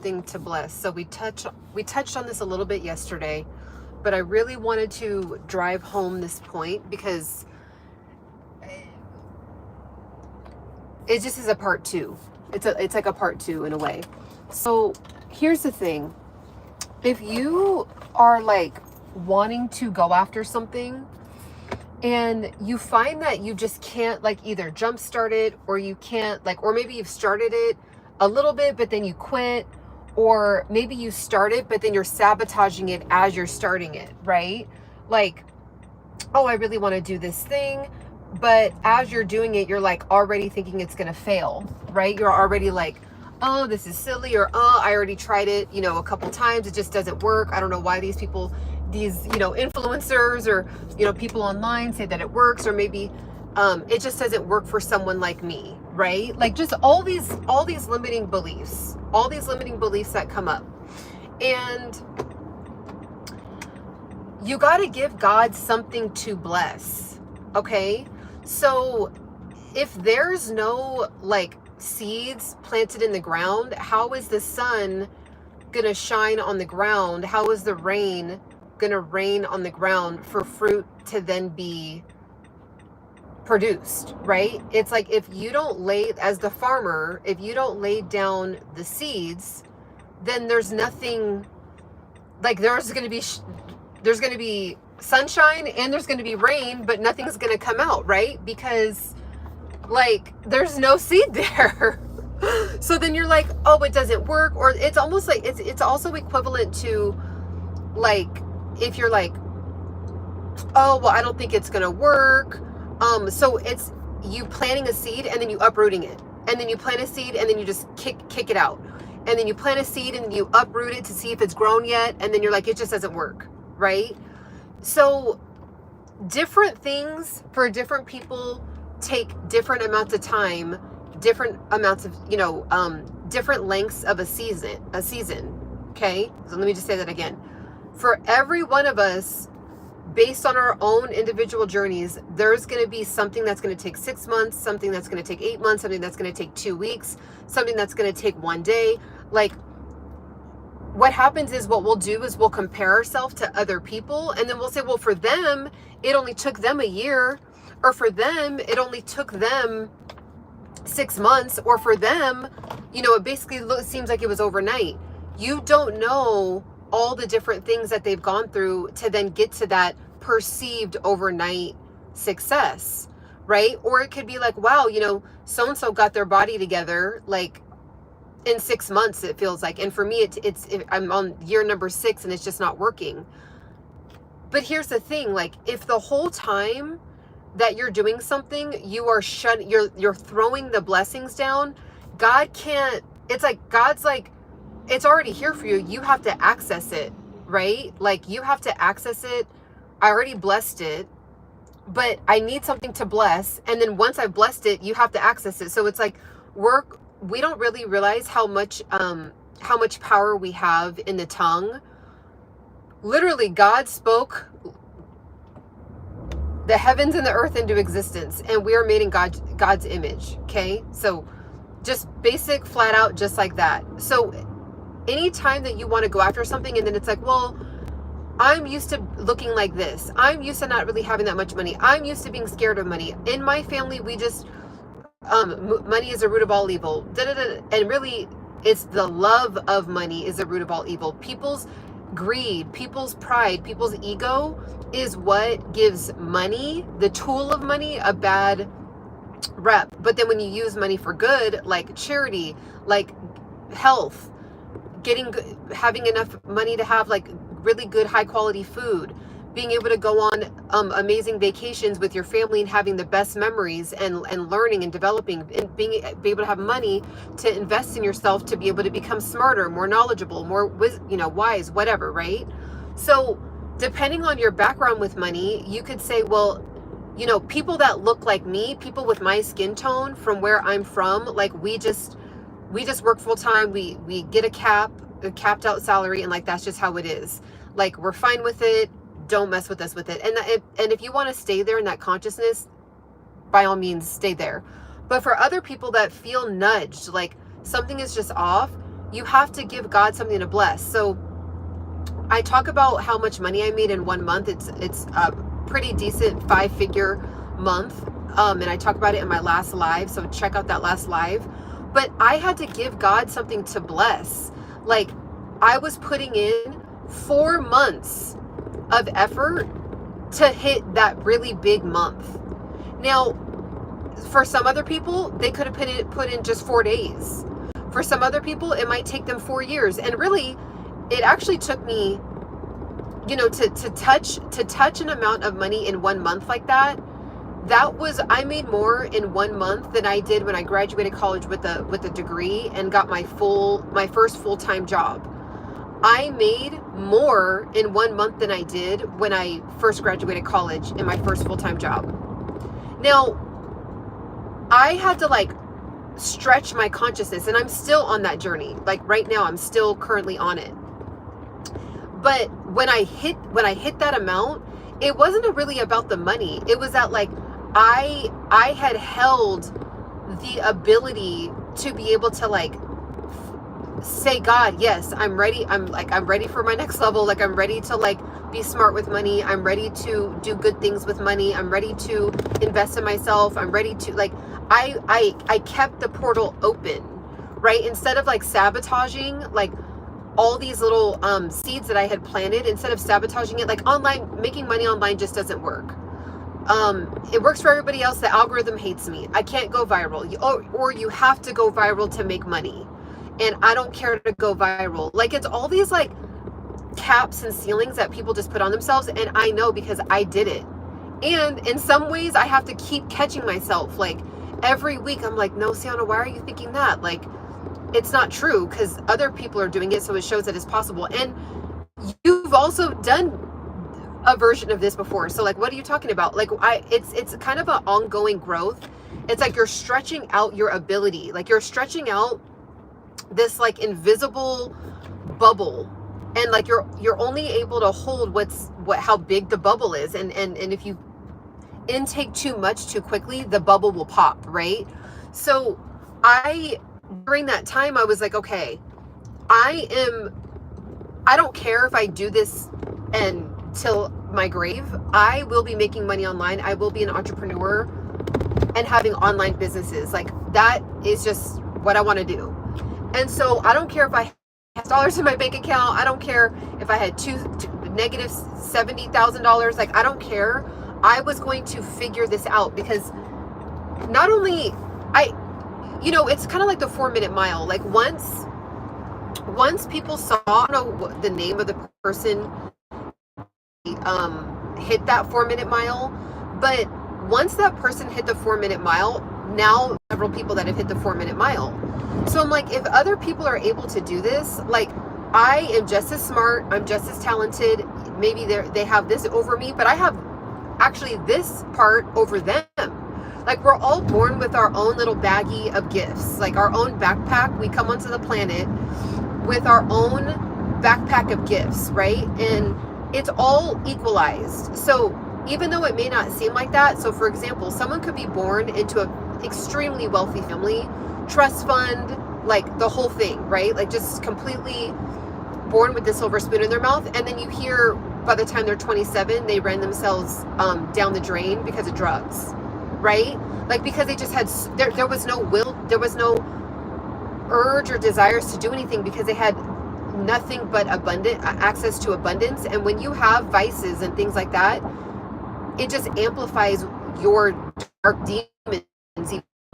thing to bless. So we touched on this a little bit yesterday, but I really wanted to drive home this point because it just is a part two. It's like a part two in a way. So here's the thing. If you are like wanting to go after something and you find that you just can't like either jumpstart it, or you can't like, or maybe you've started it a little bit, but then you quit, or maybe you start it, but then you're sabotaging it as you're starting it, right? Like, oh, I really want to do this thing, but as you're doing it, you're like already thinking it's going to fail, right? You're already like, oh, this is silly, or oh, I already tried it, you know, a couple times. It just doesn't work. I don't know why these people, these, you know, influencers or, you know, people online say that it works, or maybe it just doesn't work for someone like me, right? Like just all these limiting beliefs, that come up. And you got to give God something to bless. Okay. So if there's no like seeds planted in the ground, how is the sun gonna shine on the ground? How is the rain gonna rain on the ground for fruit to then be produced, right? It's like if you don't lay, as the farmer, if you don't lay down the seeds, then there's nothing, like there's gonna be sunshine and there's gonna be rain, but nothing's gonna come out, right? Because like there's no seed there. So then you're like, oh, it doesn't work. Or it's almost like it's also equivalent to like if you're like, oh, well, I don't think it's gonna work. So it's you planting a seed and then you uprooting it, and then you plant a seed and then you just kick it out, and then you plant a seed and then you uproot it to see if it's grown yet, and then you're like, it just doesn't work, right? So different things for different people take different amounts of time, different amounts of, you know, different lengths of a season. Okay. So let me just say that again. For every one of us, based on our own individual journeys, there's going to be something that's going to take 6 months, something that's going to take 8 months, something that's going to take 2 weeks, something that's going to take 1 day. Like what happens is what we'll do is we'll compare ourselves to other people, and then we'll say, well, for them, it only took them a year, or for them, it only took them 6 months, or for them, you know, it basically seems like it was overnight. You don't know all the different things that they've gone through to then get to that perceived overnight success, right? Or it could be like, wow, you know, so-and-so got their body together like in 6 months, it feels like. And for me, I'm on year number 6 and it's just not working. But here's the thing, like if the whole time that you're doing something, you're throwing the blessings down, God can't, it's like, God's like, it's already here for you. You have to access it, right? Like you have to access it. I already blessed it, but I need something to bless. And then once I've blessed it, you have to access it. So it's like we don't really realize how much power we have in the tongue. Literally, God spoke the heavens and the earth into existence, and we are made in God's image. Okay. So just basic, flat out, just like that. So anytime that you want to go after something and then it's like, well, I'm used to looking like this. I'm used to not really having that much money. I'm used to being scared of money. In my family, we just, money is the root of all evil. And really, it's the love of money is the root of all evil. People's greed, people's pride, people's ego is what gives money, the tool of money, a bad rep. But then when you use money for good, like charity, like health, having enough money to have like really good high quality food, being able to go on amazing vacations with your family and having the best memories and learning and developing and be able to have money to invest in yourself to be able to become smarter, more knowledgeable, more wise, whatever, right? So depending on your background with money, you could say, well, you know, people that look like me, people with my skin tone from where I'm from, like we just work full time. We get a capped out salary, and like that's just how it is. Like we're fine with it. Don't mess with us with it. And if you want to stay there in that consciousness, by all means, stay there. But for other people that feel nudged, like something is just off, you have to give God something to bless. So I talk about how much money I made in 1 month. It's a pretty decent 5-figure month. And I talk about it in my last live. So check out that last live. But I had to give God something to bless. Like, I was putting in 4 months of effort to hit that really big month. Now, for some other people, they could have put in just 4 days. For some other people, it might take them 4 years. And really, it actually took me, you know, to touch an amount of money in 1 month like that. I made more in 1 month than I did when I graduated college with a degree and got my first full-time job. I made more in 1 month than I did when I first graduated college in my first full-time job. Now, I had to like stretch my consciousness, and I'm still on that journey. Like right now, I'm still currently on it. But when I hit that amount, it wasn't really about the money. It was that like I had held the ability to be able to like say, God, yes, I'm ready. I'm ready for my next level. Like, I'm ready to like be smart with money. I'm ready to do good things with money. I'm ready to invest in myself. I'm ready to like, I kept the portal open, right? Instead of like sabotaging like all these little seeds that I had planted, instead of sabotaging it, like online, making money online just doesn't work. It works for everybody else. The algorithm hates me. I can't go viral. Or you have to go viral to make money. And I don't care to go viral. Like, it's all these like caps and ceilings that people just put on themselves. And I know because I did it. And in some ways I have to keep catching myself. Like every week I'm like, no, Ciana, why are you thinking that? Like, it's not true because other people are doing it. So it shows that it's possible. And you've also done a version of this before. So like, what are you talking about? Like it's kind of an ongoing growth. It's like you're stretching out your ability. Like you're stretching out this like invisible bubble, and like you're only able to hold how big the bubble is. And if you intake too much too quickly, the bubble will pop, right? So during that time, I was like, okay, I don't care if I do this until my grave. I will be making money online. I will be an entrepreneur and having online businesses. Like, that is just what I want to do. And so I don't care if I have dollars in my bank account. I don't care if I had negative $70,000. Like, I don't care. I was going to figure this out, because not only it's kind of like the 4-minute mile. Like once people saw, I don't know what the name of the person hit that 4-minute mile, but once that person hit the 4-minute mile, now several people that have hit the 4-minute mile. So I'm like, if other people are able to do this, like, I am just as smart, I'm just as talented. Maybe they have this over me, but I have actually this part over them. Like, we're all born with our own little baggie of gifts, like our own backpack. We come onto the planet with our own backpack of gifts, right? And it's all equalized. So even though it may not seem like that, so for example, someone could be born into an extremely wealthy family, trust fund, like the whole thing, right? Like just completely born with the silver spoon in their mouth. And then you hear by the time they're 27, they ran themselves down the drain because of drugs, right? Like, because they just had, there was no will, there was no urge or desires to do anything, because they had nothing but access to abundance. And when you have vices and things like that, it just amplifies your dark demons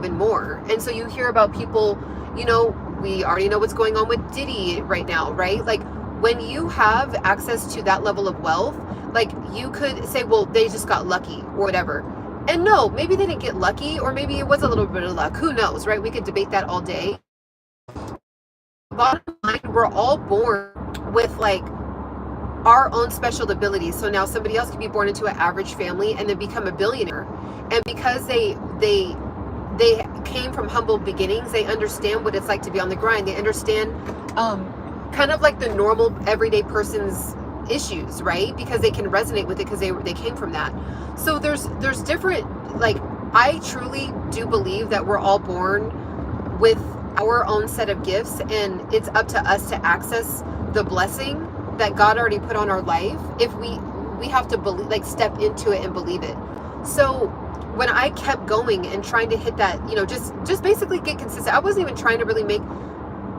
even more. And so you hear about people, we already know what's going on with Diddy right now, right? Like, when you have access to that level of wealth, like, you could say, well, they just got lucky or whatever. And no, maybe they didn't get lucky, or maybe it was a little bit of luck. Who knows, right? We could debate that all day. Bottom line, we're all born with like our own special abilities. So now somebody else can be born into an average family and then become a billionaire. And because they came from humble beginnings, they understand what it's like to be on the grind. They understand kind of like the normal everyday person's issues, right? Because they can resonate with it because they came from that. So there's different, like, I truly do believe that we're all born with our own set of gifts, and it's up to us to access the blessing that God already put on our life. If we have to believe, like step into it and believe it. So when I kept going and trying to hit that, you know, just basically get consistent. I wasn't even trying to really make,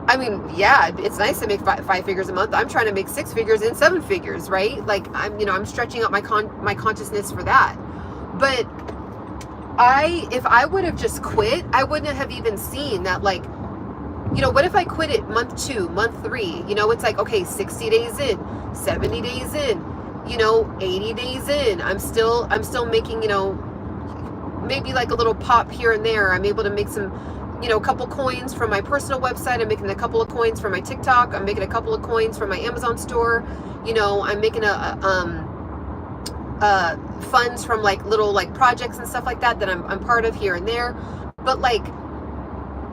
I mean, yeah, it's nice to make five figures a month. I'm trying to make 6 figures and 7 figures, right? Like I'm stretching out my consciousness for that. But if I would have just quit, I wouldn't have even seen that, like, you know, what if I quit it month 2, month 3, you know, it's like, okay, 60 days in, 70 days in, you know, 80 days in, I'm still making, you know, maybe like a little pop here and there. I'm able to make some, you know, a couple coins from my personal website. I'm making a couple of coins from my TikTok. I'm making a couple of coins from my Amazon store. You know, I'm making funds from like little like projects and stuff like that I'm part of here and there. But like,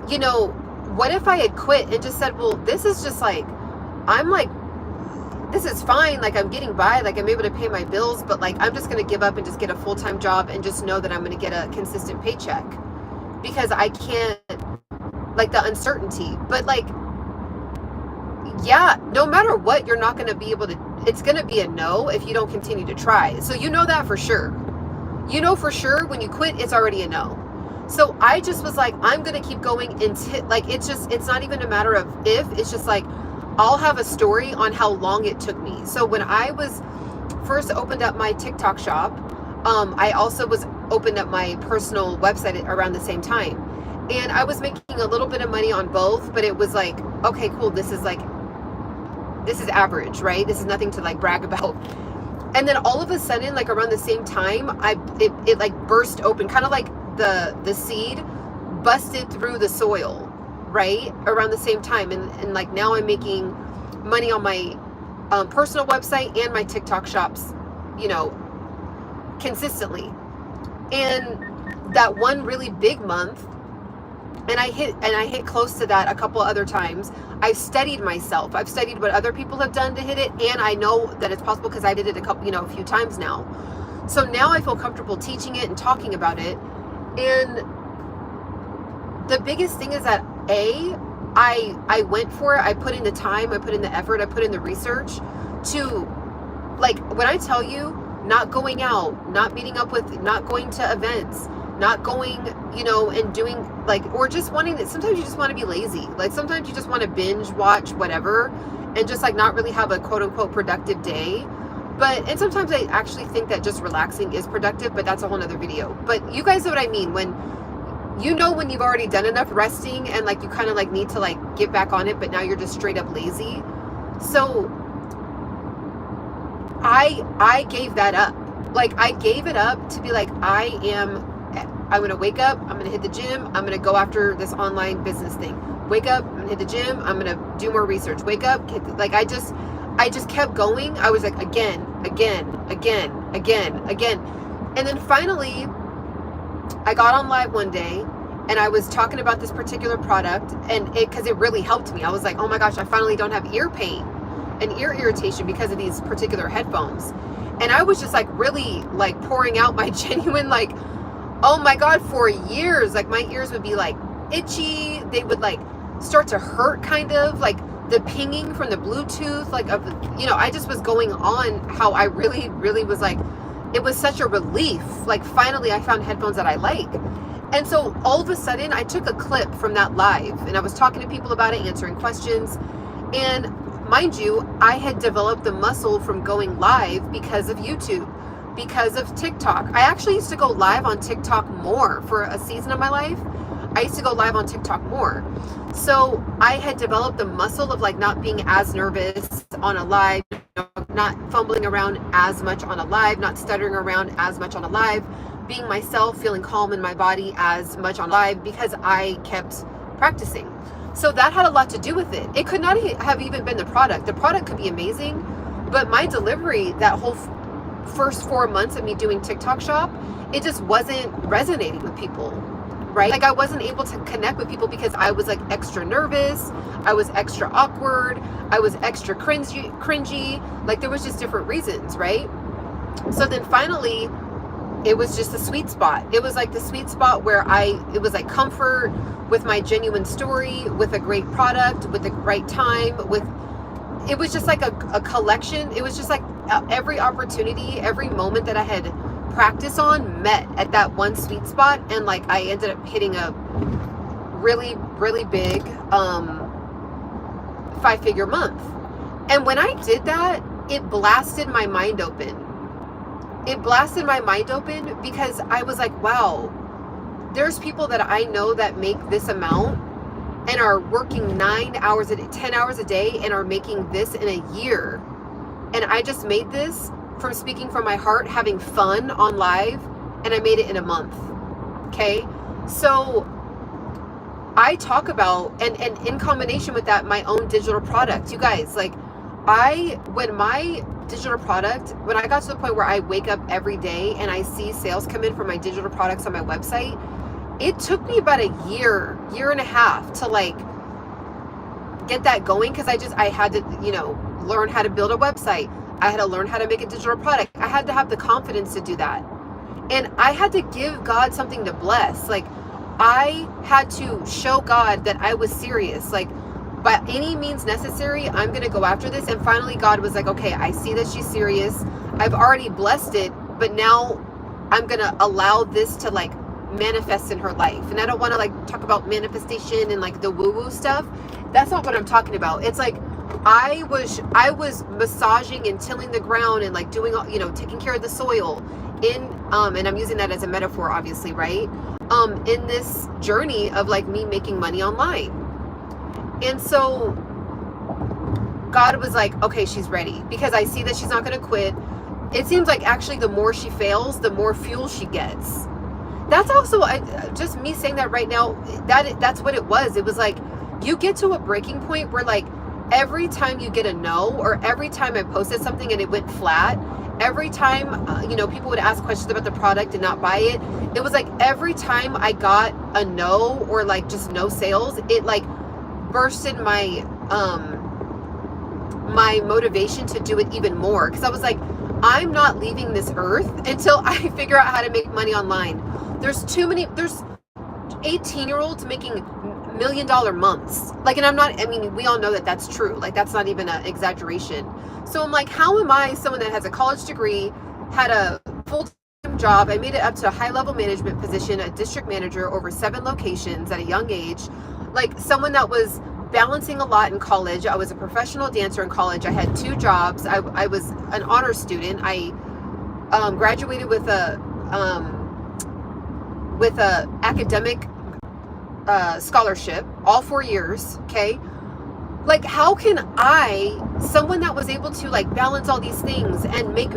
you know, what if I had quit and just said, well, this is just like, I'm like, this is fine. Like I'm getting by, like I'm able to pay my bills, but like, I'm just going to give up and just get a full-time job and just know that I'm going to get a consistent paycheck, because I can't, like the uncertainty. But like, yeah, no matter what, you're not going to be able to, it's going to be a no if you don't continue to try. So you know that for sure. You know for sure when you quit, it's already a no. So I just was like, I'm going to keep going until, like, it's not even a matter of if, it's just like, I'll have a story on how long it took me. So when I was first opened up my TikTok shop, I also opened up my personal website around the same time. And I was making a little bit of money on both, but it was like, okay, cool. This is average, right? This is nothing to like brag about. And then all of a sudden, like around the same time, it like burst open, kind of like the seed busted through the soil, right? Around the same time. And like now I'm making money on my personal website and my TikTok shops, you know, consistently. And that one really big month, and I hit close to that a couple other times. I've studied myself. I've studied what other people have done to hit it, and I know that it's possible because I did it a few times now. So now I feel comfortable teaching it and talking about it. And the biggest thing is that I went for it. I put in the time, I put in the effort, I put in the research to, like, when I tell you, not going out, not meeting up with, not going to events, not going, you know, and doing like, or just wanting that. Sometimes you just want to be lazy. Like sometimes you just want to binge watch whatever and just like not really have a quote unquote productive day. And sometimes I actually think that just relaxing is productive, but that's a whole nother video. But you guys know what I mean. When you've already done enough resting and like you kind of like need to like get back on it, but now you're just straight up lazy. So I gave that up. Like I gave it up to be like, I'm going to wake up, I'm going to hit the gym, I'm going to go after this online business thing. Wake up, I'm going to hit the gym, I'm going to do more research. Wake up, like I just kept going. I was like, again. And then finally, I got on live one day and I was talking about this particular product, and because it really helped me. I was like, oh my gosh, I finally don't have ear pain and ear irritation because of these particular headphones. And I was just like really like pouring out my genuine, like, oh my God, for years, like my ears would be like itchy. They would like start to hurt, kind of like the pinging from the Bluetooth, like I just was going on how I really, really was like, it was such a relief. Like finally I found headphones that I like. And so all of a sudden I took a clip from that live and I was talking to people about it, answering questions. And mind you, I had developed the muscle from going live because of YouTube, because of TikTok. I actually used to go live on TikTok more for a season of my life. I used to go live on TikTok more. So I had developed the muscle of like not being as nervous on a live, not fumbling around as much on a live, not stuttering around as much on a live, being myself, feeling calm in my body as much on live because I kept practicing. So that had a lot to do with it. It could not have even been the product. The product could be amazing, but my delivery, that whole first 4 months of me doing TikTok shop, it just wasn't resonating with people, right? Like I wasn't able to connect with people because I was like extra nervous, I was extra awkward, I was extra cringy, like there was just different reasons, right? So then finally it was just a sweet spot. It was like the sweet spot where it was like comfort with my genuine story, with a great product, with the right time, it was just like a collection. It was just like every opportunity, every moment that I had practice on met at that one sweet spot. And like, I ended up hitting a really, really big, 5-figure month. And when I did that, it blasted my mind open. It blasted my mind open because I was like, wow, there's people that I know that make this amount and are working 9 hours a day, 10 hours a day, and are making this in a year. And I just made this from speaking from my heart, having fun on live, and I made it in a month. Okay. So I talk about, and in combination with that, my own digital product. You guys, like, when my digital product, when I got to the point where I wake up every day and I see sales come in for my digital products on my website, it took me about a year and a half to like get that going, because I had to, learn how to build a website. I had to learn how to make a digital product. I had to have the confidence to do that. And I had to give God something to bless. Like, I had to show God that I was serious. Like, by any means necessary, I'm going to go after this. And finally, God was like, okay, I see that she's serious. I've already blessed it, but now I'm going to allow this to like manifest in her life. And I don't want to like talk about manifestation and like the woo-woo stuff. That's not what I'm talking about. It's like, I was massaging and tilling the ground and like doing, taking care of the soil and I'm using that as a metaphor, obviously, right? In this journey of like me making money online. And so God was like, okay, she's ready, because I see that she's not going to quit. It seems like actually the more she fails, the more fuel she gets. That's also just me saying that right now. That's what it was. It was like, you get to a breaking point where like every time you get a no, or every time I posted something and it went flat, every time, people would ask questions about the product and not buy it. It was like every time I got a no, or like just no sales, it like bursted my my motivation to do it even more, because I was like, I'm not leaving this earth until I figure out how to make money online. There's 18-year-olds making $1 million months. Like, and we all know that that's true. Like, that's not even an exaggeration. So I'm like, how am I, someone that has a college degree, had a full-time job, I made it up to a high-level management position, a district manager over 7 locations at a young age, like someone that was balancing a lot in college. I was a professional dancer in college. I had 2 jobs. I was an honor student. I graduated with a academic scholarship all 4 years. Okay. Like, how can someone that was able to like balance all these things and make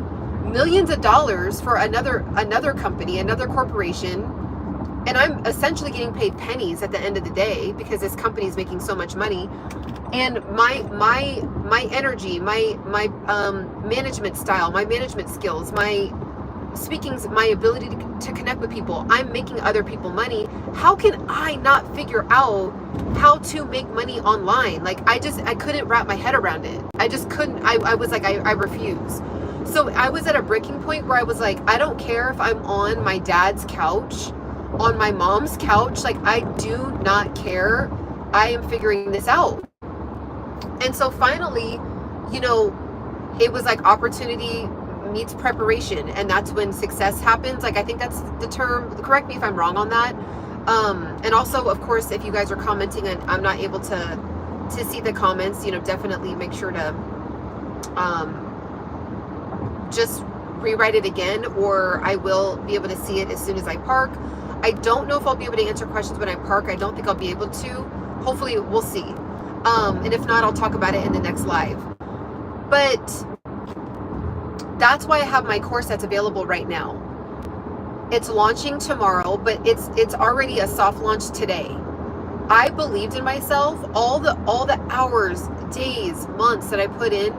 millions of dollars for another company, another corporation, and I'm essentially getting paid pennies at the end of the day because this company is making so much money, and my energy, my management style, my management skills, my speaking, my ability to connect with people, I'm making other people money. How can I not figure out how to make money online? Like, I couldn't wrap my head around it. I just couldn't. I was like, I refuse. So I was at a breaking point where I was like, I don't care if I'm on my dad's couch, on my mom's couch. Like, I do not care. I am figuring this out. And so finally, it was like opportunity meets preparation, and that's when success happens. Like, I think that's the term. Correct me if I'm wrong on that. And also, of course, if you guys are commenting and I'm not able to see the comments, definitely make sure to just rewrite it again, or I will be able to see it as soon as I park. I don't know if I'll be able to answer questions when I park. I don't think I'll be able to. Hopefully, we'll see. And if not, I'll talk about it in the next live. But that's why I have my course that's available right now. It's launching tomorrow, but it's already a soft launch today. I believed in myself. All the hours, days, months that I put in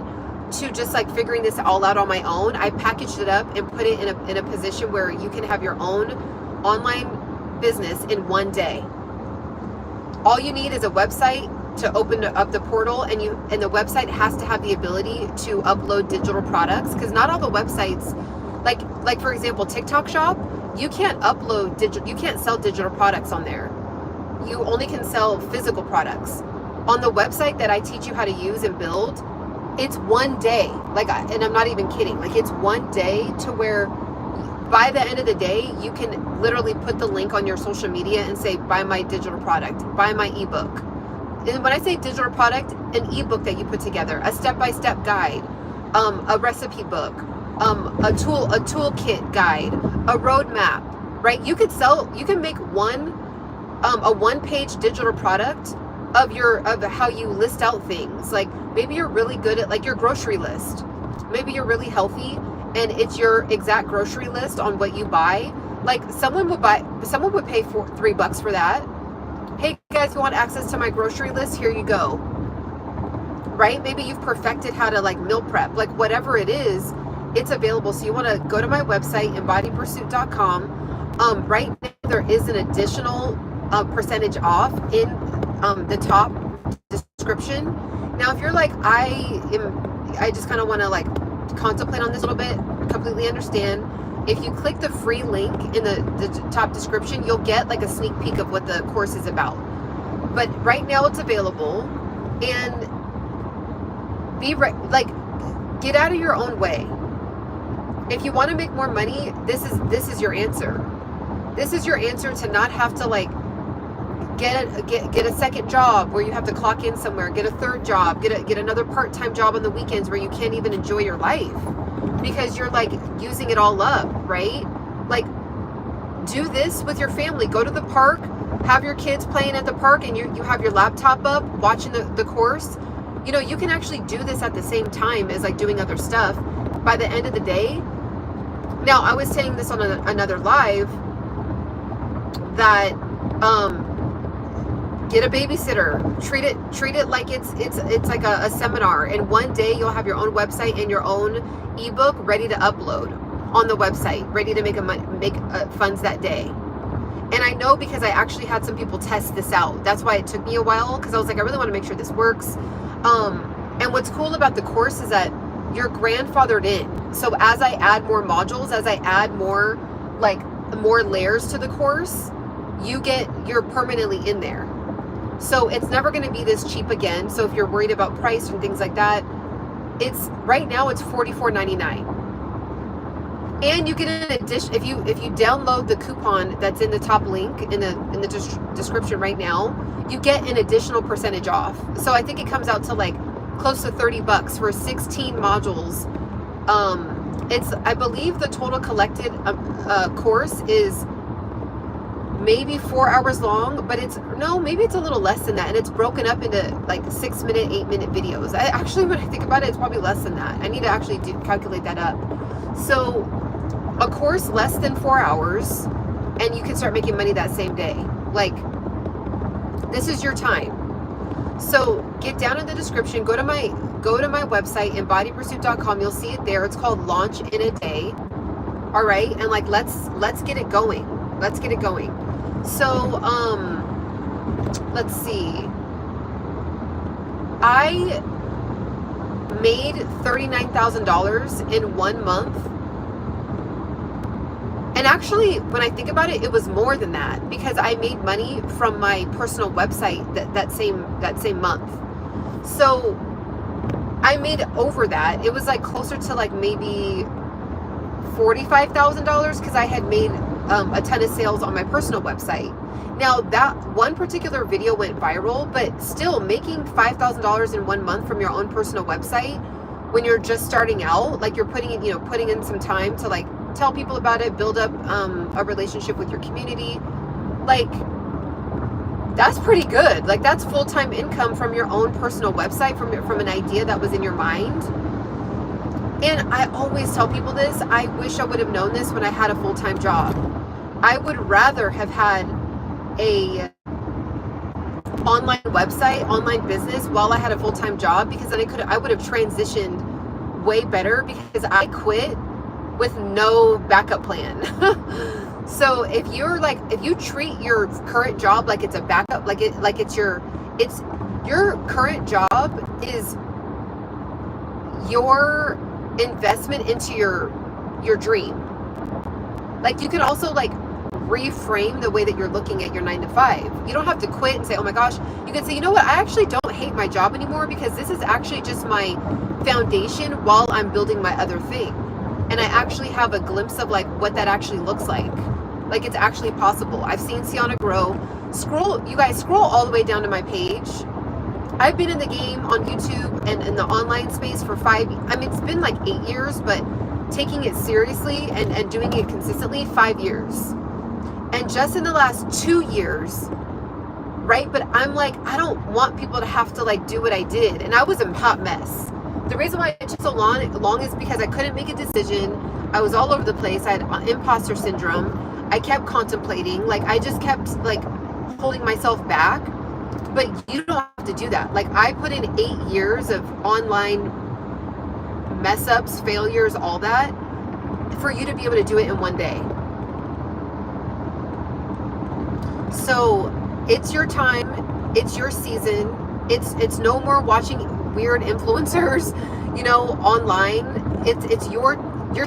to just like figuring this all out on my own, I packaged it up and put it in a position where you can have your own online business in one day. All you need is a website to open up the portal, and the website has to have the ability to upload digital products, because not all the websites, Like for example, TikTok Shop, you can't upload you can't sell digital products on there. You only can sell physical products. On the website that I teach you how to use and build, it's one day. And I'm not even kidding. Like, it's one day to where by the end of the day, you can literally put the link on your social media and say, buy my digital product, buy my ebook. And when I say digital product, an ebook that you put together, a step-by-step guide, a recipe book, a toolkit guide, a roadmap, right? You can make a one-page digital product of how you list out things. Like, maybe you're really good at, like, your grocery list. Maybe you're really healthy and it's your exact grocery list on what you buy. Like, someone would pay $3 for that. Hey guys, you want access to my grocery list? Here you go. Right? Maybe you've perfected how to, like, meal prep, like, whatever it is, it's available. So you want to go to my website, embodypursuit.com. Right now there is an additional percentage off in the top description. Now, if you're like, I just kind of want to, like, contemplate on this a little bit, completely understand. If you click the free link in the top description, you'll get, like, a sneak peek of what the course is about. But right now it's available, and get out of your own way. If you want to make more money, this is your answer. This is your answer to not have to, like, get a second job where you have to clock in somewhere, get a third job, get another part-time job on the weekends where you can't even enjoy your life because you're, like, using it all up, right? Like, do this with your family. Go to the park, have your kids playing at the park, and you have your laptop up watching the course. You know, you can actually do this at the same time as, like, doing other stuff. By the end of the day, now I was saying this on another live that get a babysitter, treat it like it's like a seminar, and one day you'll have your own website and your own ebook ready to upload on the website, ready to make funds that day. And I know because I actually had some people test this out. That's why it took me a while, because I was like, I really want to make sure this works. And what's cool about the course is that you're grandfathered in. So as I add more modules, as I add more layers to the course, you're permanently in there. So it's never going to be this cheap again. So if you're worried about price and things like that, right now it's $44.99. And you get an addition if you download the coupon that's in the top link in the description right now, you get an additional percentage off. So I think it comes out to, like, close to $30 for 16 modules. I believe the total collected course is maybe 4 hours long, but maybe it's a little less than that, and it's broken up into, like, 6-minute, 8-minute videos. When I think about it, it's probably less than that. I need to actually calculate that up. So a course less than 4 hours, and you can start making money that same day. Like, this is your time. So get down in the description, go to my website, embodypursuit.com. You'll see it there. It's called Launch in a Day. All right, and, like, let's get it going. Let's get it going. So let's see. I made $39,000 in 1 month. And actually, when I think about it, it was more than that, because I made money from my personal website that same month. So I made over that. It was, like, closer to, like, maybe $45,000 because I had made a ton of sales on my personal website. Now, that one particular video went viral, but still, making $5,000 in 1 month from your own personal website when you're just starting out, like, you're putting in some time to, like, tell people about it, build up a relationship with your community, like, that's pretty good. Like, that's full-time income from your own personal website, from an idea that was in your mind. And I always tell people this, I wish I would have known this when I had a full-time job. I would rather have had a online website, online business while I had a full-time job, because then I would have transitioned way better, because I quit with no backup plan. So if you treat your current job like it's a backup, it's your current job is your investment into your your dream. Like, you can also like reframe the way that you're looking at your 9 to 5. You don't have to quit and say, oh my gosh. You can say, you know what, I actually don't hate my job anymore, because this is actually just my foundation while I'm building my other thing. And I actually have a glimpse of like what that actually looks like. Like, it's actually possible. I've seen Ciana grow. You guys scroll all the way down to my page. I've been in the game on YouTube and in the online space for it's been like 8 years, but taking it seriously and doing it consistently, 5 years. And just in the last 2 years, right? But I'm like, I don't want people to have to like do what I did. And I was a hot mess. The reason why it took so long is because I couldn't make a decision. I was all over the place. I had imposter syndrome. I kept contemplating. Like, I just kept like holding myself back. But you don't have to do that. Like, I put in 8 years of online mess ups, failures, all that, for you to be able to do it in one day. So it's your time, it's your season. It's no more watching weird influencers, online. It's your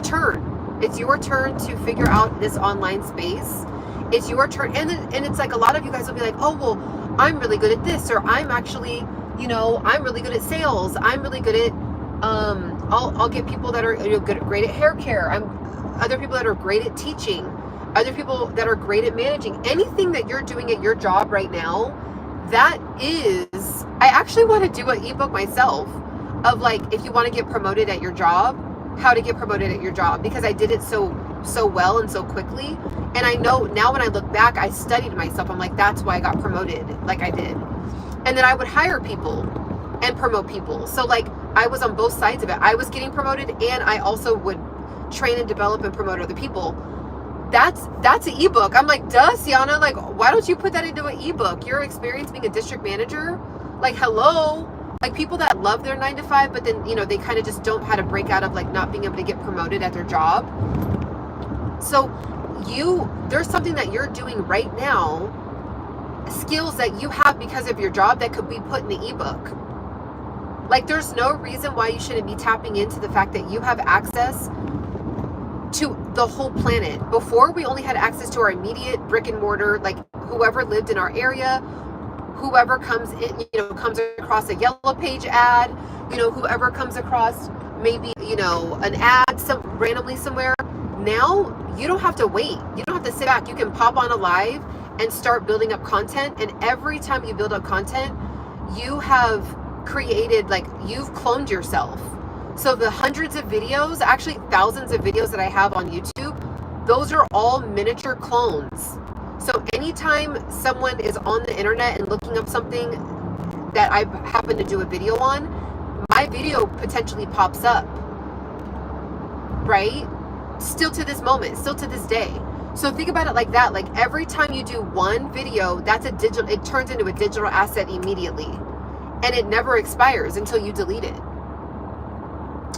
turn. It's your turn to figure out this online space. It's your turn. And it's like, a lot of you guys will be like, oh, well, I'm really good at this, or I'm actually, I'm really good at sales. I'm really good at, I'll get people that are great at hair care. Other people that are great at teaching. Other people that are great at managing. Anything that you're doing at your job right now, I actually want to do an ebook myself of like, if you want to get promoted at your job, how to get promoted at your job, because I did it so well and so quickly. And I know now, when I look back, I studied myself. I'm like, that's why I got promoted like I did. And then I would hire people and promote people. So like, I was on both sides of it. I was getting promoted, and I also would train and develop and promote other people. That's an ebook. I'm like, duh, Ciana, like, why don't you put that into an ebook? Your experience being a district manager, like, hello. Like, people that love their 9 to 5, but then, they kind of just don't know how to break out of like not being able to get promoted at their job. So there's something that you're doing right now, skills that you have because of your job, that could be put in the ebook. Like, there's no reason why you shouldn't be tapping into the fact that you have access to the whole planet. Before, we only had access to our immediate brick and mortar, like whoever lived in our area, whoever comes in, comes across a yellow page ad, whoever comes across maybe, an ad randomly somewhere. Now, you don't have to wait. You don't have to sit back. You can pop on a live and start building up content. And every time you build up content, you have created, like, you've cloned yourself. So the hundreds of videos, actually thousands of videos that I have on YouTube, those are all miniature clones. So anytime someone is on the internet and looking up something that I happen to do a video on, my video potentially pops up, right? Still to this moment, still to this day. So think about it like that. Like, every time you do one video, it turns into a digital asset immediately. And it never expires until you delete it.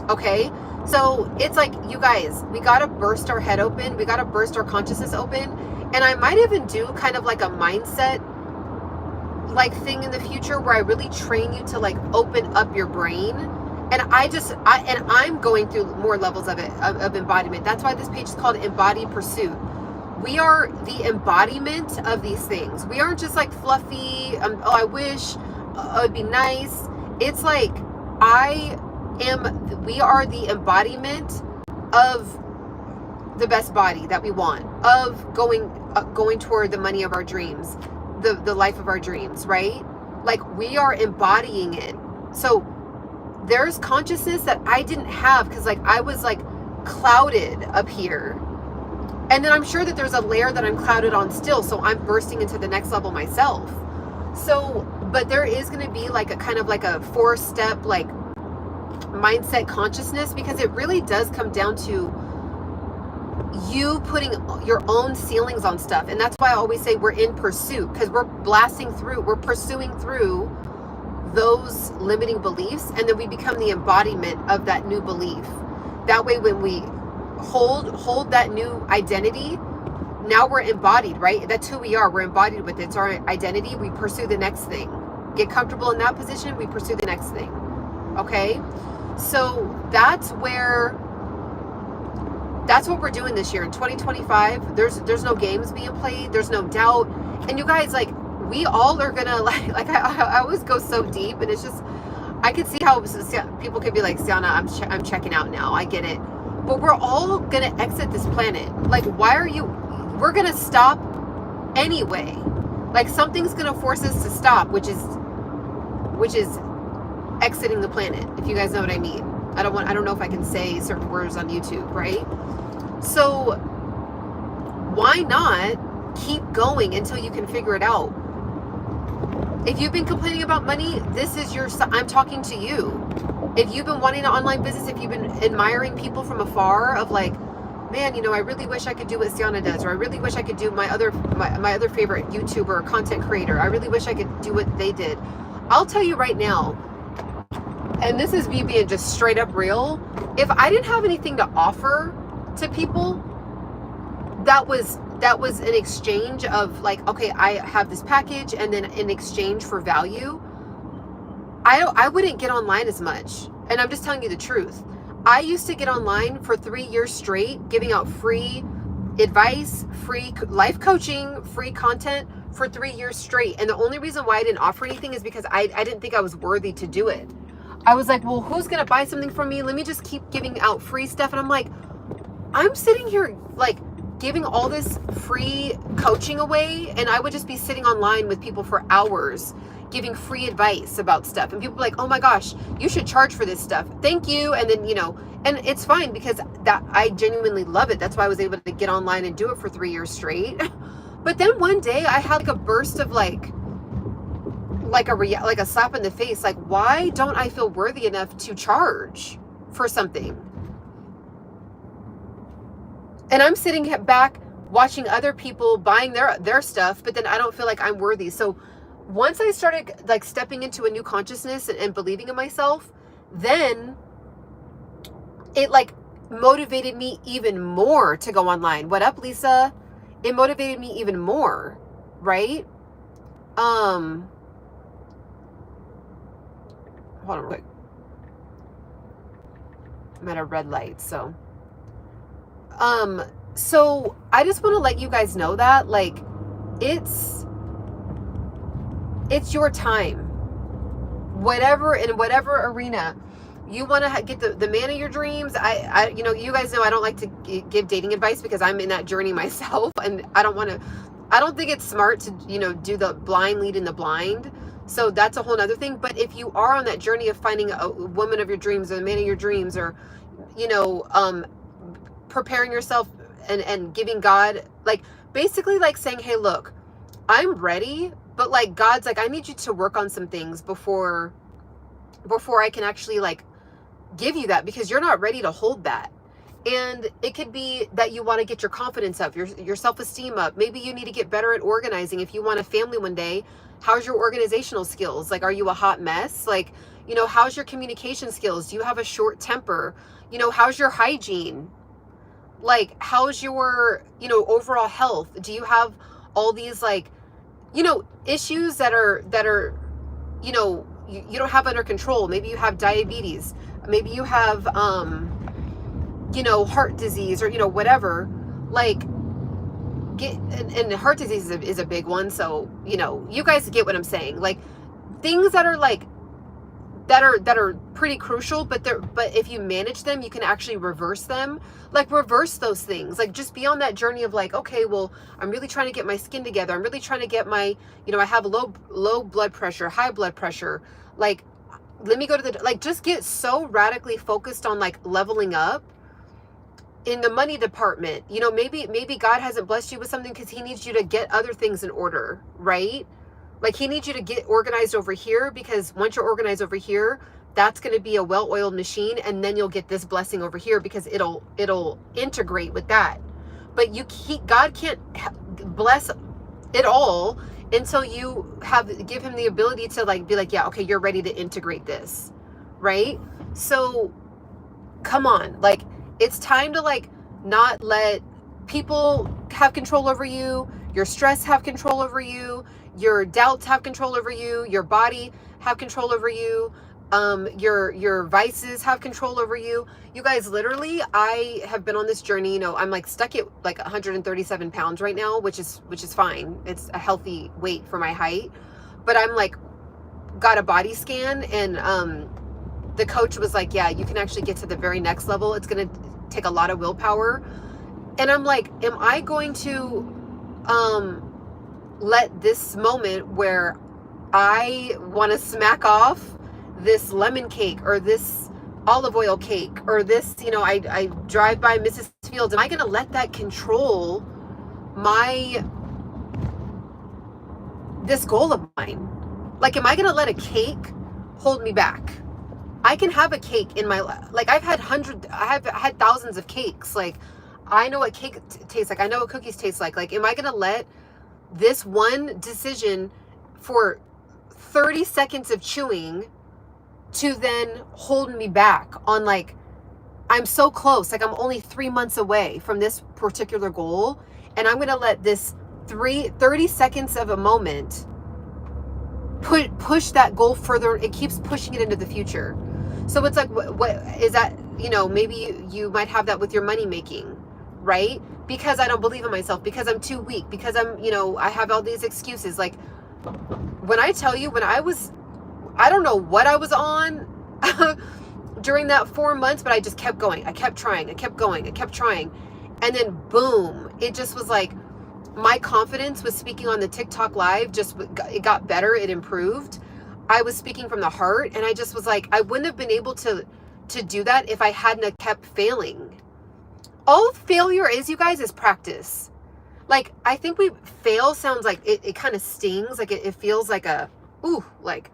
Okay? So it's like, you guys, we got to burst our head open. We got to burst our consciousness open. And I might even do kind of like a mindset like thing in the future, where I really train you to like open up your brain. And I'm going through more levels of it, of embodiment. That's why this page is called Embody Pursuit. We are the embodiment of these things. We aren't just like fluffy, I wish, it would be nice. It's like, we are the embodiment of the best body that we want, of going toward the money of our dreams, the life of our dreams, right? Like, we are embodying it. So there's consciousness that I didn't have, because like I was like clouded up here. And then I'm sure that there's a layer that I'm clouded on still. So I'm bursting into the next level myself. So, but there is going to be like a kind of like a 4-step like mindset consciousness, because it really does come down to you putting your own ceilings on stuff. And that's why I always say we're in pursuit, because we're pursuing through those limiting beliefs, and then we become the embodiment of that new belief. That way, when we hold that new identity, now we're embodied, right? That's who we are. We're embodied with it. It's our identity. We pursue the next thing. Get comfortable in that position. We pursue the next thing. Okay? So that's where that's what we're doing this year in 2025. There's no games being played. There's no doubt. And you guys, like, we all are gonna like I always go so deep, and it's just, I could see how people could be like, Ciana, I'm checking out now. I get it. But we're all gonna exit this planet. Like, why are you? We're gonna stop anyway. Like, something's gonna force us to stop, which is exiting the planet. If you guys know what I mean. I don't know if I can say certain words on YouTube, right? So why not keep going until you can figure it out? If you've been complaining about money, this is I'm talking to you. If you've been wanting an online business, if you've been admiring people from afar of like, man, you know, I really wish I could do what Ciana does, or I really wish I could do my other favorite YouTuber or content creator. I really wish I could do what they did. I'll tell you right now, and this is me being just straight up real, if I didn't have anything to offer to people, that was an exchange of like, okay, I have this package, and then in exchange for value, I wouldn't get online as much. And I'm just telling you the truth. I used to get online for 3 years straight, giving out free advice, free life coaching, free content for 3 years straight. And the only reason why I didn't offer anything is because I didn't think I was worthy to do it. I was like, well, who's going to buy something from me? Let me just keep giving out free stuff. And I'm like, I'm sitting here like giving all this free coaching away, and I would just be sitting online with people for hours giving free advice about stuff, and people were like, oh my gosh, you should charge for this stuff. Thank you. And then, you know, and it's fine because that I genuinely love it. That's why I was able to get online and do it for 3 years straight. But then one day I had like a burst of like a slap in the face. Like, why don't I feel worthy enough to charge for something? And I'm sitting back watching other people buying their stuff, but then I don't feel like I'm worthy. So once I started like stepping into a new consciousness and believing in myself, then it like motivated me even more to go online. What up, Lisa? It motivated me even more, right? Hold on real quick. I'm at a red light, so I just want to let you guys know that like it's your time. Whatever, in whatever arena you want to get the man of your dreams. I you know, you guys know I don't like to give dating advice because I'm in that journey myself, and I don't think it's smart to, you know, do the blind lead in the blind. So that's a whole nother thing. But if you are on that journey of finding a woman of your dreams or the man of your dreams, or, you know, preparing yourself and giving God, like, basically like saying, hey, look, I'm ready, but like God's like, I need you to work on some things before I can actually like give you that, because you're not ready to hold that. And it could be that you want to get your confidence up, your self-esteem up. Maybe you need to get better at organizing. If you want a family one day, how's your organizational skills? Like, are you a hot mess? Like, you know, how's your communication skills? Do you have a short temper? You know, how's your hygiene? Like, how's your, you know, overall health? Do you have all these like, you know, issues that are, you know, you don't have under control? Maybe you have diabetes. Maybe you have, you know, heart disease, or, you know, whatever. Like, and heart disease is a big one. So, you know, you guys get what I'm saying. Like, things that are like, that are pretty crucial, but if you manage them, you can actually reverse them. Like, reverse those things. Like, just be on that journey of like, okay, well, I'm really trying to get my skin together. I'm really trying to get my, you know, I have low blood pressure, high blood pressure. Like, let me go to like, just get so radically focused on like leveling up in the money department. You know, maybe God hasn't blessed you with something because he needs you to get other things in order, right? Like, he needs you to get organized over here, because once you're organized over here, that's going to be a well-oiled machine, and then you'll get this blessing over here because it'll integrate with that. But God can't bless it all until you give him the ability to like be like, yeah, okay, you're ready to integrate this, right? So come on, like, it's time to like not let people have control over you, your stress have control over you, your doubts have control over you, your body have control over you. Your vices have control over you. You guys, literally, I have been on this journey. You know, I'm like stuck at like 137 pounds right now, which is fine. It's a healthy weight for my height. But I'm like, got a body scan, and the coach was like, yeah, you can actually get to the very next level. It's going to take a lot of willpower. And I'm like, am I going to let this moment where I want to smack off this lemon cake or this olive oil cake or this, you know, I drive by Mrs. Fields, am I going to let that control this goal of mine? Like, am I going to let a cake hold me back? I can have a cake in my life. Like, I've had thousands of cakes. Like, I know what cake tastes like. I know what cookies taste like. Like, am I going to let this one decision for 30 seconds of chewing to then hold me back on, like, I'm so close. Like, I'm only 3 months away from this particular goal. And I'm going to let this 30 seconds of a moment push that goal further. It keeps pushing it into the future. So it's like, what is that? You know, maybe you might have that with your money making, right? Because I don't believe in myself, because I'm too weak, because I'm, you know, I have all these excuses. Like, when I tell you, when I don't know what I was on during that 4 months, but I just kept going. I kept trying. I kept going. I kept trying. And then boom, it just was like, my confidence was speaking on the TikTok live. It got better. It improved. I was speaking from the heart. And I just was like, I wouldn't have been able to do that if I hadn't have kept failing. All failure is, you guys, is practice. Like, I think fail sounds like it kind of stings. Like, it feels like like,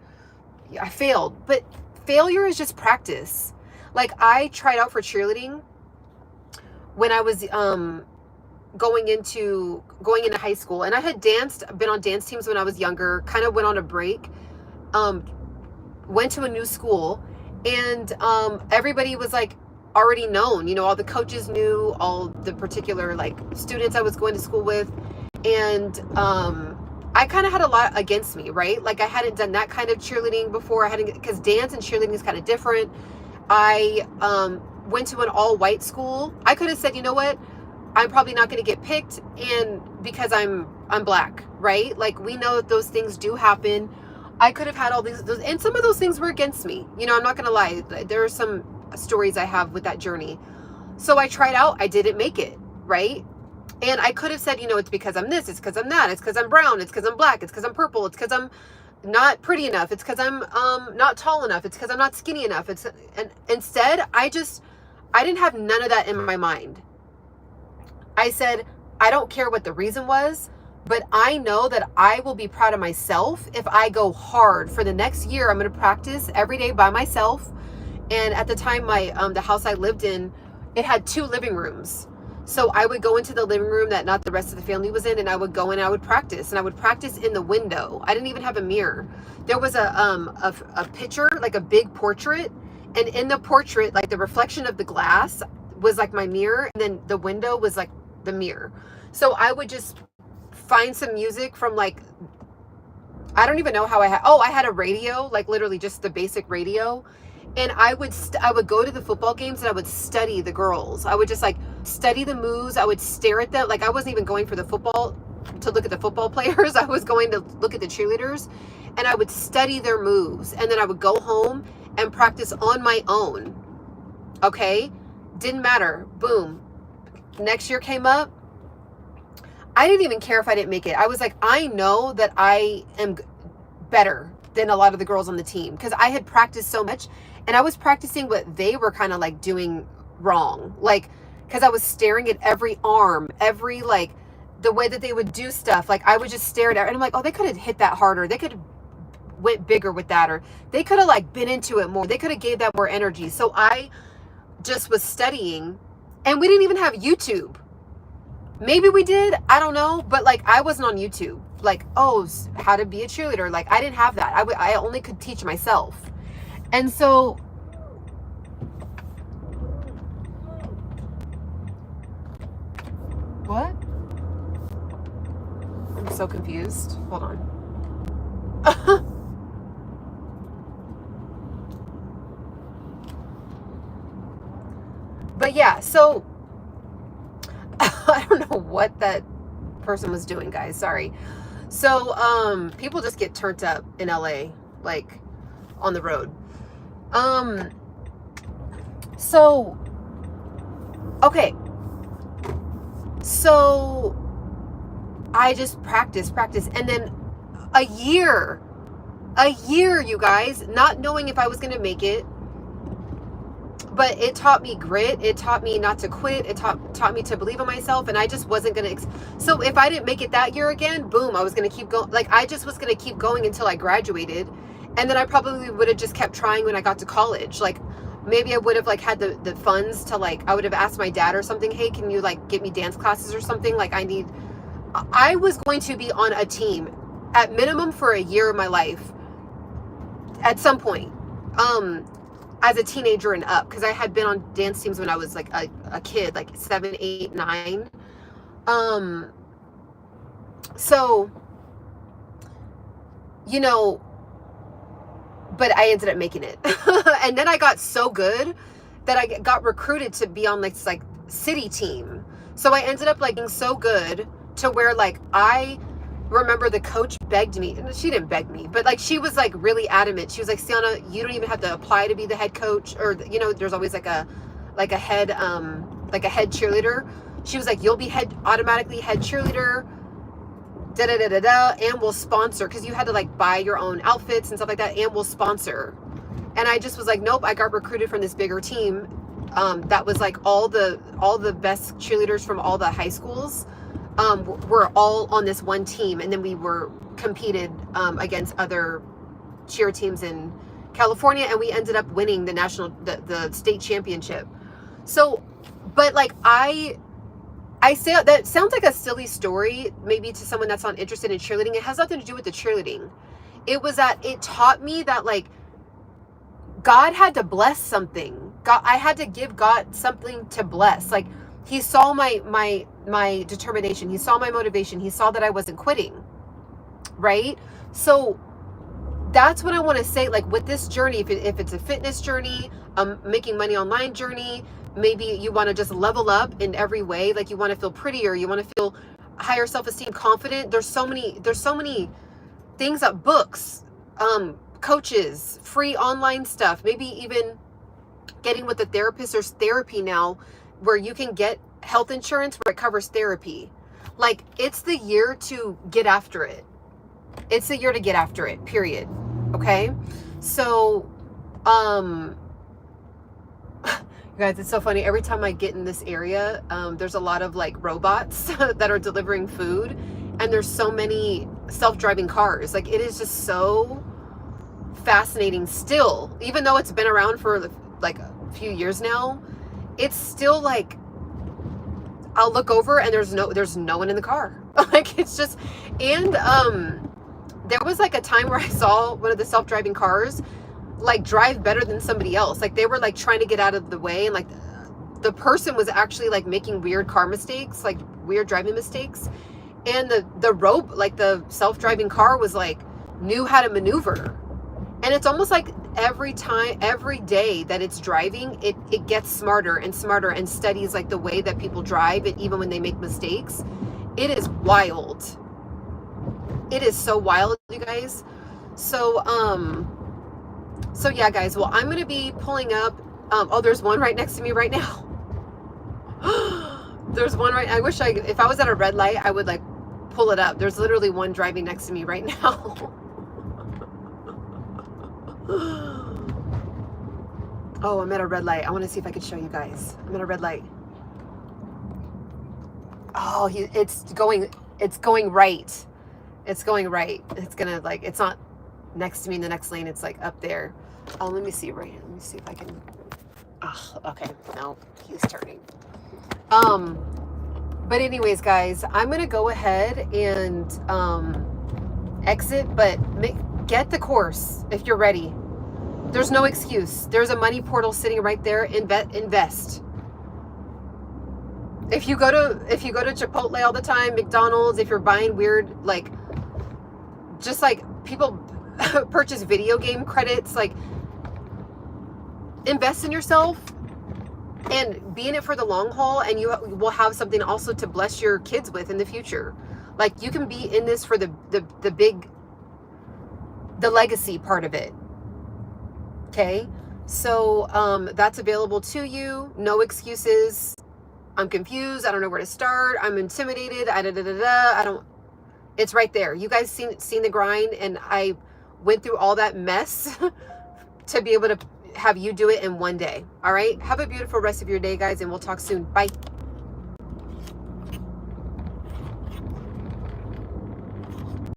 yeah, I failed. But failure is just practice. Like, I tried out for cheerleading when I was going into high school, and I had been on dance teams when I was younger, kind of went on a break, went to a new school, and everybody was like already known, you know, all the coaches knew all the particular like students I was going to school with, and I kind of had a lot against me, right? Like, I hadn't done that kind of cheerleading before. Because dance and cheerleading is kind of different. I went to an all-white school. I could have said, you know what, I'm probably not going to get picked, and because I'm black, right? Like, we know that those things do happen. I could have had all those, and some of those things were against me. You know, I'm not going to lie. There are some stories I have with that journey. So I tried out. I didn't make it, right? And I could have said, you know, it's because I'm this, it's because I'm that, it's because I'm brown, it's because I'm black, it's because I'm purple, it's because I'm not pretty enough, it's because I'm not tall enough, it's because I'm not skinny enough. And instead, I didn't have none of that in my mind. I said, I don't care what the reason was, but I know that I will be proud of myself if I go hard. For the next year, I'm going to practice every day by myself. And at the time, the house I lived in, it had 2 living rooms. So I would go into the living room that not the rest of the family was in, and I would go in and I would practice. And I would practice in the window. I didn't even have a mirror. There was a picture, like a big portrait. And in the portrait, like, the reflection of the glass was like my mirror. And then the window was like the mirror. So I would just find some music from, like, I don't even know how I had a radio, like literally just the basic radio. And I would go to the football games, and I would study the girls. I would just like study the moves. I would stare at them. Like, I wasn't even going for the football to look at the football players. I was going to look at the cheerleaders, and I would study their moves. And then I would go home and practice on my own. Okay. Didn't matter. Boom. Next year came up. I didn't even care if I didn't make it. I was like, I know that I am better than a lot of the girls on the team, because I had practiced so much, and I was practicing what they were kind of like doing wrong. Like, because I was staring at every arm, every, like, the way that they would do stuff. Like, I would just stare at it, and I'm like, oh, they could have hit that harder. They could have went bigger with that, or they could have like been into it more. They could have gave that more energy. So I just was studying, and we didn't even have YouTube. Maybe we did, I don't know, but like, I wasn't on YouTube. Like, oh, how to be a cheerleader. Like, I didn't have that. I only could teach myself. And so what? I'm so confused. Hold on. But yeah, so I don't know what that person was doing, guys. Sorry. So people just get turned up in LA, like on the road. So okay. So I just practice, and then a year, you guys, not knowing if I was going to make it. But it taught me grit. It taught me not to quit. It taught me to believe in myself. And I just wasn't going to. So if I didn't make it that year again, boom, I was going to keep going. Like, I just was going to keep going until I graduated. And then I probably would have just kept trying when I got to college. Like, maybe I would have like had the funds to like, I would have asked my dad or something, hey, can you like get me dance classes or something? Like, I was going to be on a team at minimum for a year of my life at some point. As a teenager and up, because I had been on dance teams when I was like a kid, like 7, 8, 9. So, you know, but I ended up making it. And then I got so good that I got recruited to be on this like city team. So I ended up like being so good to where like I remember the coach begged me, and she didn't beg me, but like she was like really adamant. She was like, Ciana, you don't even have to apply to be the head coach, or you know, there's always like a head cheerleader. She was like, you'll be automatically head cheerleader, and we'll sponsor, because you had to like buy your own outfits and stuff like that, and we'll sponsor. And I just was like, nope. I got recruited from this bigger team that was like all the best cheerleaders from all the high schools. We're all on this one team, and then we were competed against other cheer teams in California, and we ended up winning the state championship. So, but like I say that sounds like a silly story maybe to someone that's not interested in cheerleading. It has nothing to do with the cheerleading. It was that it taught me that like God had to bless something. I had to give God something to bless. Like, he saw my determination. He saw my motivation. He saw that I wasn't quitting. Right? So that's what I want to say. Like, with this journey, if it's a fitness journey, making money online journey, maybe you want to just level up in every way. Like, you want to feel prettier. You want to feel higher self-esteem, confident. There's so many things, that books, coaches, free online stuff, maybe even getting with a therapist. There's therapy now where you can get health insurance where it covers therapy. Like, it's the year to get after it. It's the year to get after it, period. Okay? So, you guys, it's so funny. Every time I get in this area, there's a lot of like robots that are delivering food, and there's so many self-driving cars. Like, it is just so fascinating still, even though it's been around for like a few years now. It's still like, I'll look over and there's no one in the car. Like, it's just, and there was like a time where I saw one of the self-driving cars like drive better than somebody else. Like, they were like trying to get out of the way, and like the person was actually like making weird car mistakes, like weird driving mistakes, and the self-driving car was like knew how to maneuver. And it's almost like every day that it's driving, it gets smarter and smarter and studies like the way that people drive, and even when they make mistakes. It is wild. It is so wild, you guys. So yeah, guys, well, I'm going to be pulling up, there's one right next to me right now. There's one right, if I was at a red light, I would like pull it up. There's literally one driving next to me right now. Oh, I'm at a red light. I want to see if I can show you guys. I'm at a red light. Oh, it's going right. It's going right. It's gonna like, it's not next to me in the next lane. It's like up there. Oh, let me see right here. Let me see if I can. Oh, okay. No, he's turning. But anyways, guys, I'm gonna go ahead and exit, but get the course if you're ready. There's no excuse. There's a money portal sitting right there. Invest. If you go to Chipotle all the time, McDonald's, if you're buying weird, like, just like people purchase video game credits, like, invest in yourself. and be in it for the long haul, and you will have something also to bless your kids with in the future. Like, you can be in this for the legacy part of it. Okay, so that's available to you. No excuses. I'm confused. I don't know where to start. I'm intimidated. I don't. It's right there. You guys seen the grind, and I went through all that mess to be able to have you do it in one day. All right. Have a beautiful rest of your day, guys, and we'll talk soon. Bye.